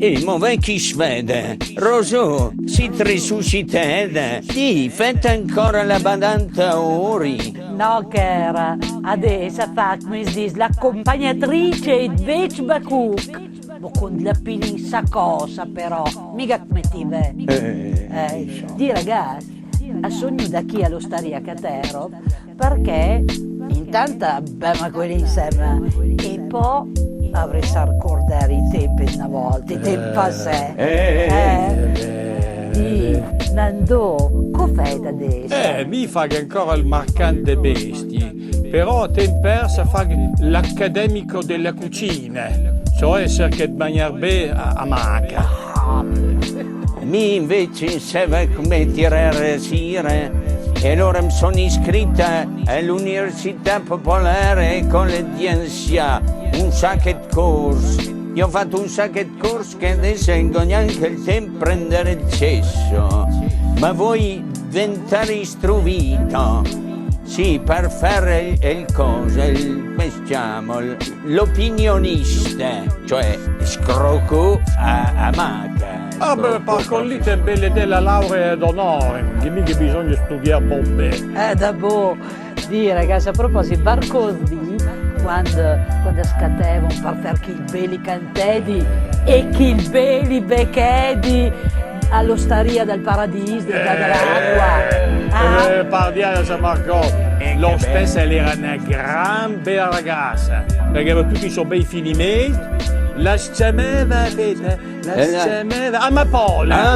E mo chi svede? Rosò, si risuscitede. Di, fate ancora la badante ori. No, cara, adesso fa come si dice l'accompagnatrice di Vec Bakuk. Ma con la pilissa cosa però, mica come ti vede. Di ragazzi, a sogno da chi all'osteria a Catero, perché intanto abbiamo quelli insieme e poi avrei sa ricordare i tempi una volta, i tempi passati. Nando, cosa fai da adesso? Mi fa che ancora il marcante bestie, però temper sa fa l'accademico della cucina, cioè cerca di mangiare bene a maca. Mi invece sapeva come tirare sire e allora mi sono iscritta all'Università Popolare con le Diensia, un sacco di corsi. Io ho fatto un sacco di corsi che adesso non ho neanche il tempo di prendere il cesso. Ma voi diventare istruito, sì, per fare il cosa, come si chiama, l'opinionista, cioè scrocco a maca. Ah beh, per con lì te belle della laurea d'onore, che mica bisogna studiare bombe. Da boh, di ragazzi, a proposito, Barcosdi, quando scattavano per fare chi il belli cantedi e chi il belli becchedi all'osteria del paradiso, dell'acqua. Pardiamo a Margot, lo stesso era una gran bella ragazza, perché aveva tutti i suoi bei finimenti, la scemeva, Amapola,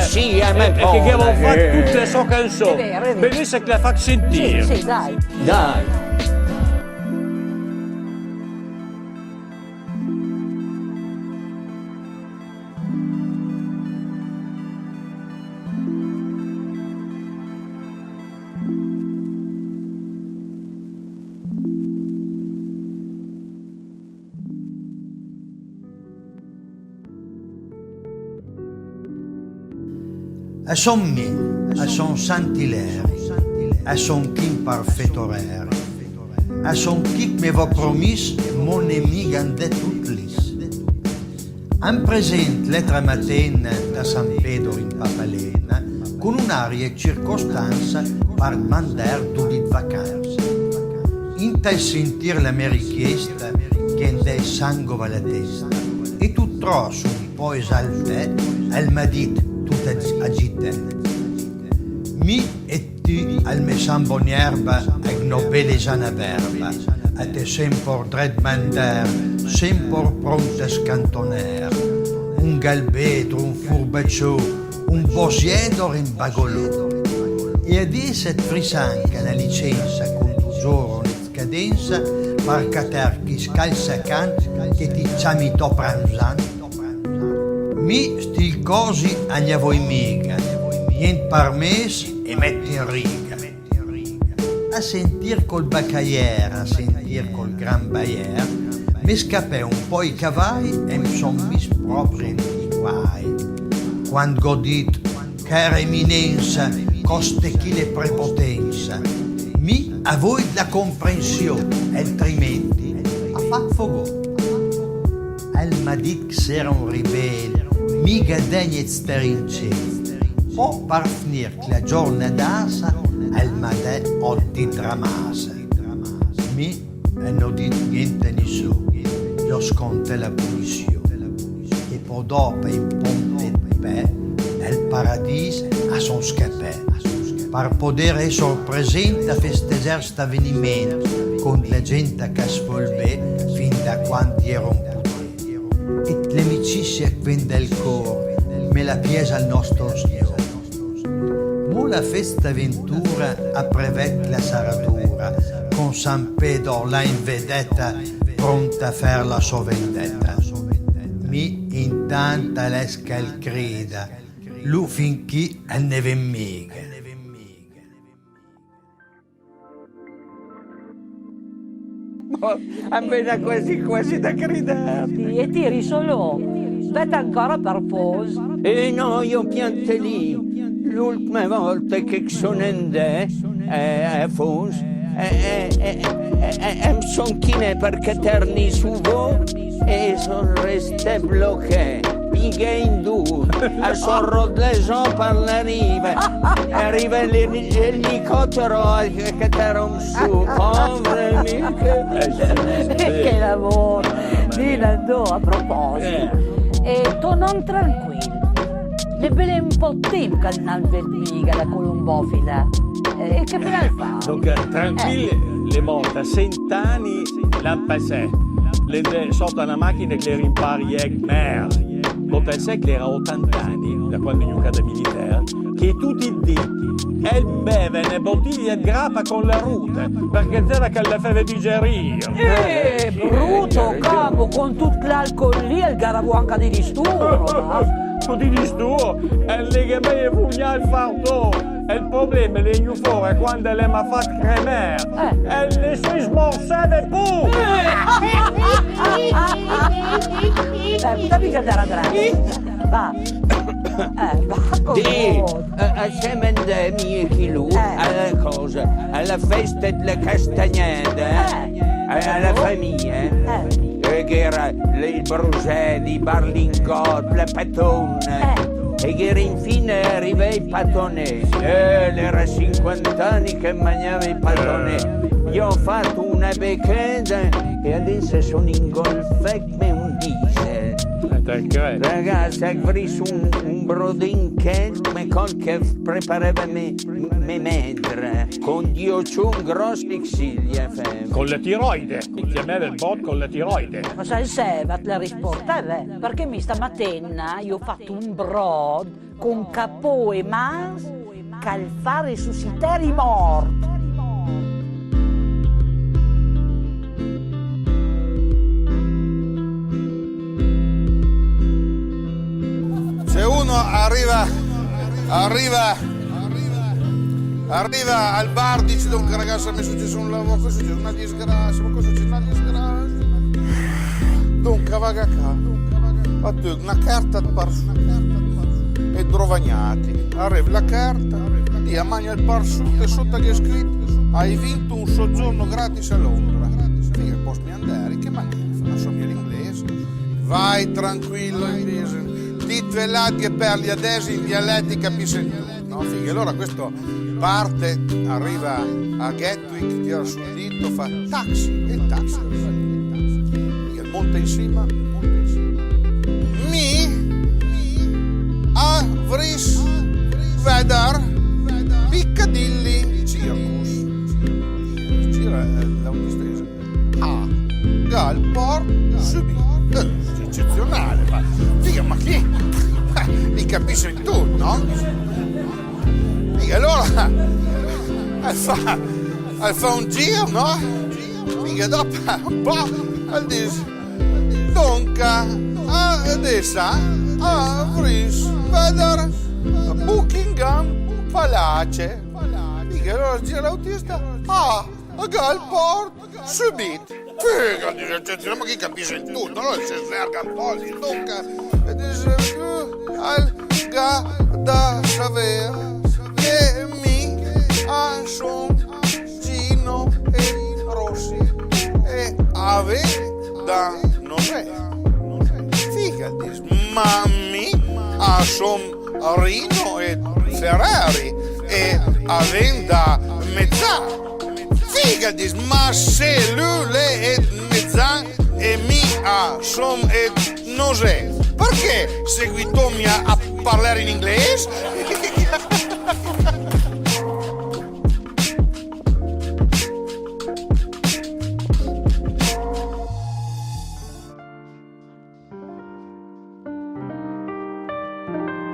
sì, e che aveva fatto tutte le sue canzoni. È vero. Benissimo che la fa sentire. Sì, dai. Dai. A son mi, a son Saint-Hilaire, a son Kim parfait horaire, a son qui me va promis, mon ami gandè tout lis. En present l'altra mattina da San Pedro in Papalena, con un'aria e circostanza per mandar d'udit vacanza. In te sentir la mia richiesta, che andè sangue alla testa, e tu trosso un po' esaltè, elle m'a dit tout agité. Mi e tu al me san bonierba ag no belle sana verba, a te sempre dret mandar, sempre pronte a scantoner. Un galbetro, un furbacciò, un bosiedor in bagolò. E adesso et frisanca la licenza con tesoro in scadenza, per cater chi scalza can che ti ciamito pranzan. Mi stil cosi agli a voi mica, niente parmesi e metti in riga. A sentir col baccaier, a sentir col gran baier, mi scappè un po' i cavalli e mi son mis proprio in i guai. Quando godit, cara eminenza, coste chi le prepotenza, mi a voi la comprensione, altrimenti a fat fogò. Elle m'a dit que c'era un ribelle, mica degno star in cielo. O per finire che la giornata, elle m'a detto oggi dramasa. Mi non dit niente nessuno, io sconte la punizione. E poi dopo in ponte di pe, nel paradiso a son scappè. Per poter essere presente a festeggiare questo avvenimento con la gente che svolve fin da quando ero un puttano. E l'amicizia che vende il cuore me la piesa al nostro Signore. Mo la festa avventura a prevet la saratura, con San Pedro là in vedetta, pronta a fare la sua vendetta. Mi intanto l'esca il crida, lui finché ne vemmiga. Appena quasi da gridare. E tiri solo, aspetta ancora per pose. E no, io piante lì. L'ultima volta che sono andato a Fos, mi sono chine per caterni su voi et sont restés bloqués, piqués in due, e sono rodeso per la riva. Arriva l'elicottero che t'erano su, povere amiche. Che lavoro! Dinando, a proposito. E tu non tranquillo. Le belle un po' di tempo che non mica la colombofila. E che bella fa? Donc, tranquille, le monta 100 anni l'an passé. Le sotto una macchina che le rimpari e mer. L'hotel sec era 80 anni, da quando è da militare, che tutti i denti, e beve le bottiglie di grappa con la ruta, perché c'era che le feve digerire. Brutto capo, con tutto l'alcol lì, il garabo anche di disturbo. Tutti gli stuo, e lì che me fugna il farto. E il problema è che fuori quando le mi ha fatto cremere, e le si smorsava pure. Dammi che andare a draghi. Va. Va con Sì, voi. assieme a mie chilù, alla cosa, alla festa delle castagnette, alla famiglia, che era il Bruselli, i Barlingot, la Patone, e che era infine arriva i patonè. Era 50 anni che mangiava i patonè. Io ho fatto una becchetta e adesso sono in golfet come un diesel. Ragazzi, ho preso un brodin come col che preparava me madre, con 10 grossi xiglia. Con la tiroide, mi chiamava il bot con la tiroide. Ma sai se la risposta perché mi stamattina io ho fatto un brod con capò e mas calfare resuscitare i morti. Se uno arriva al bar, dice dunque ragazzi mi è successo un lavoro, cosa succede? Una disgrazia, ma cosa succede? Una disgrazia. Dunque vaga qua, una carta di parsuto e drovagnati. Arriva la carta, ti mangia il parsuto e sotto che è scritto hai vinto un soggiorno gratis a Londra. Figa, posso andare, che magnifico, non so mica l'inglese. Vai tranquillo inglese. Dite velati che per gli adesi in dialetti capisce niente. No, figa, allora questo parte, arriva a Gatwick, tira sul dito, fa taxi, e il taxi arriva lì. Figa, monta insieme. Mi avris vedar Piccadilly Circus. Gira l'autista e dice Galport subito. Eccezionale, ma figa, ma chi? Li capisce in tutto, no? Figa, allora fa un giro, no? Figa, dopo un po' dice Donca adesso avris vedere Buckingham Palace. Figa, allora gira l'autista Galport subito. Figa, dice, ma chi capisce in tutto? Allora si sverga un po', si tocca e dice al da saper che mi son Gino e Rossi e ave da non è. Figa, dice, mammi son Rino e Ferrari e avenda mezz'anno. Figa, dice, ma se lui è mezz'an e mi son e non è. Perché seguitomi a parlare in inglese?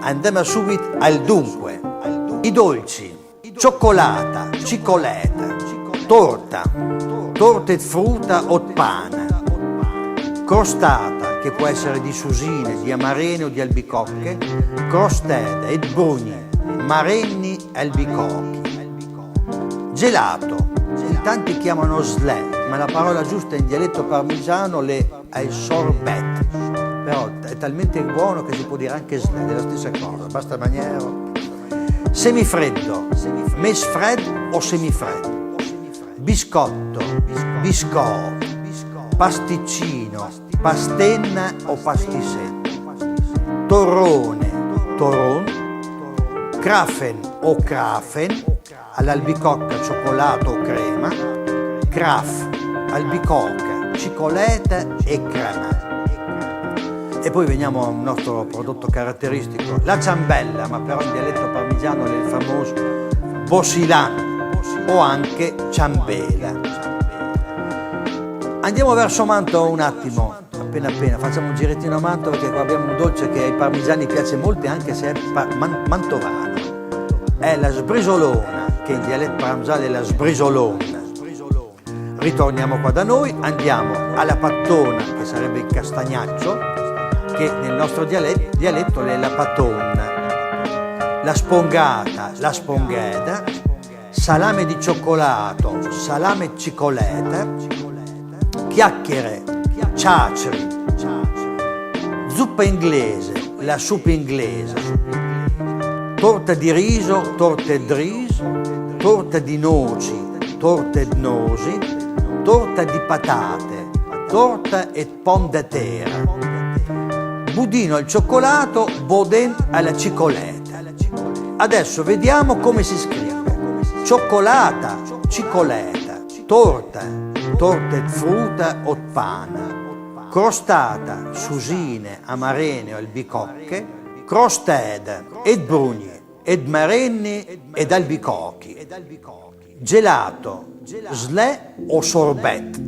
Andiamo subito al dunque. I dolci, cioccolata, cicoletta, torta di frutta o pane, crostata, che può essere di susine, di amarene o di albicocche, crostede e brugni, marenni e albicocchi, gelato, in tanti chiamano slè, ma la parola giusta in dialetto parmigiano è sorbet, però è talmente buono che si può dire anche slè, è la stessa cosa, basta maniero. Semifreddo, mesfred o semifreddo, biscotto, biscò, pasticcino, pastenna o pastissetto, torrone, toron, krafen o krafen, all'albicocca, cioccolato o crema, kraf, albicocca, cicolata e crema. E poi veniamo a un nostro prodotto caratteristico, la ciambella, ma però in dialetto parmigiano è il famoso bosilan o anche ciambela. Andiamo verso Mantova un attimo, appena, facciamo un girettino a Mantova, perché qua abbiamo un dolce che ai parmigiani piace molto, anche se è mantovano. È la sbrisolona, che in dialetto parmigiano è la sbrisolona. Ritorniamo qua da noi, andiamo alla pattona, che sarebbe il castagnaccio, che nel nostro dialetto è la patonna, la spongata, la spongheda, salame di cioccolato, salame cicolata, chiacchiere, ciaceri, zuppa inglese, la soup inglese, torta di riso, torta e dris, torta di noci, torta e nosi, torta di patate, torta e pomme de terre, budino al cioccolato, boudin alla cicolata. Adesso vediamo come si scrive: cioccolata, cicolata, torta, torta e frutta o pana, crostata, susine, amarene o albicocche, crosted ed brugni, ed marenni ed albicocchi, gelato, slè o sorbet,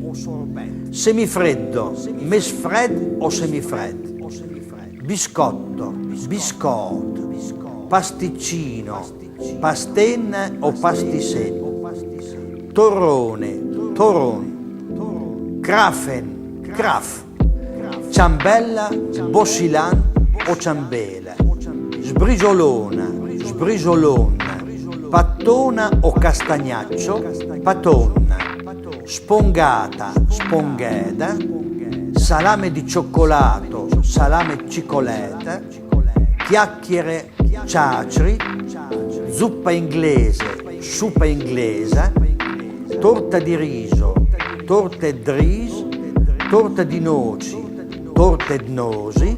semifreddo, mesfred o semifred, biscotto, biscotto, pasticcino, pastenna o pastissetto, torrone, toron, krafen, kraf, ciambella, bosilan o ciambela, sbrisolona, sbrisolonna, pattona o castagnaccio, patonna, spongata, spongheda, salame di cioccolato, salame cicolata, chiacchiere, ciaceri, zuppa inglese, suppa inglese, torta di riso, torta e dris, torta di noci, torta e nosi,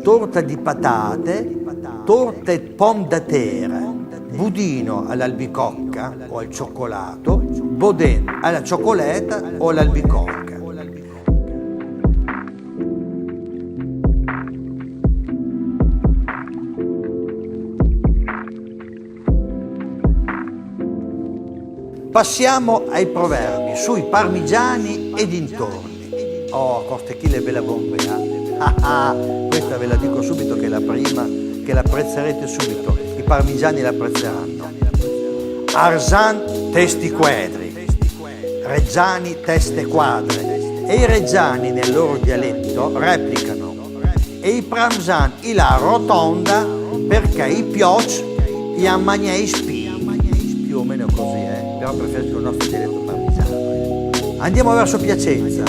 torta di patate, torta e pomme de terre, budino all'albicocca o al cioccolato, boudin alla cioccolata o all'albicocca. Passiamo ai proverbi sui parmigiani e dintorni. Oh, Cortechile ve la bombea. Questa ve la dico subito, che è la prima, che l'apprezzerete subito. I parmigiani l'apprezzeranno. Arsan, testi quadri. Reggiani, teste quadre. E i reggiani nel loro dialetto replicano. E i parmigiani la rotonda, perché i pioch gli ammagnei spini. Più o meno così, però preferisco il nostro dialetto parmigiano. Andiamo verso Piacenza.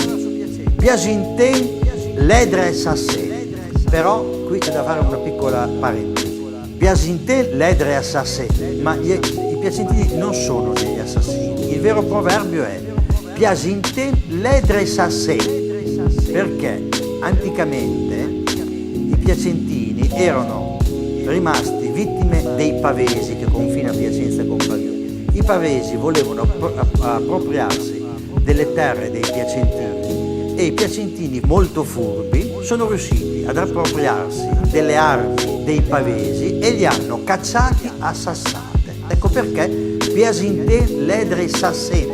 Piacentin, ledre e sassè. Però qui c'è da fare una piccola parentesi. Piacentin, ledre e sassè, ma i piacentini non sono degli assassini. Il vero proverbio è Piacentin, ledre e sassè, perché anticamente i piacentini erano rimasti vittime dei pavesi, che confina Piacenza con Pavia. I pavesi volevano appropriarsi delle terre dei piacentini e i piacentini, molto furbi, sono riusciti ad appropriarsi delle armi dei pavesi e li hanno cacciati a sassate. Ecco perché Piacentin, ledre e sassè.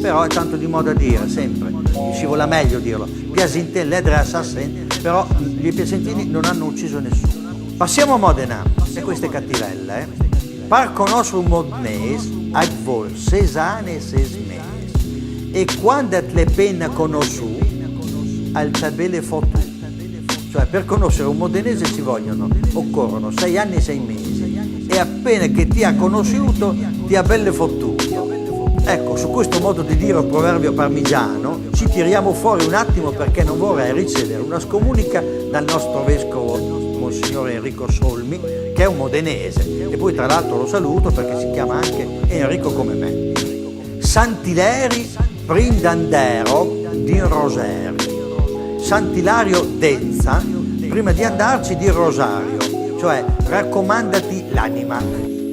Però è tanto di moda dire sempre, ci vuole meglio dirlo, Piacentin, ledre e sassè, però i piacentini non hanno ucciso nessuno. Passiamo a Modena, e queste cattivelle, Par conoscere un modenese, a vol 6 anni e 6 mesi, e quando le penne conosciuto, al tabelle foto. Cioè, per conoscere un modenese occorrono 6 anni e 6 mesi, e appena che ti ha conosciuto ti ha belle fottuto. Ecco, su questo modo di dire il proverbio parmigiano ci tiriamo fuori un attimo, perché non vorrei ricevere una scomunica dal nostro vescovo Monsignor Enrico Solmi, che è un modenese, e poi tra l'altro lo saluto perché si chiama anche Enrico come me. Santileri, Prindandero di Rosario. Sant'Ilario Denza, prima di andarci di Rosario, cioè raccomandati l'anima.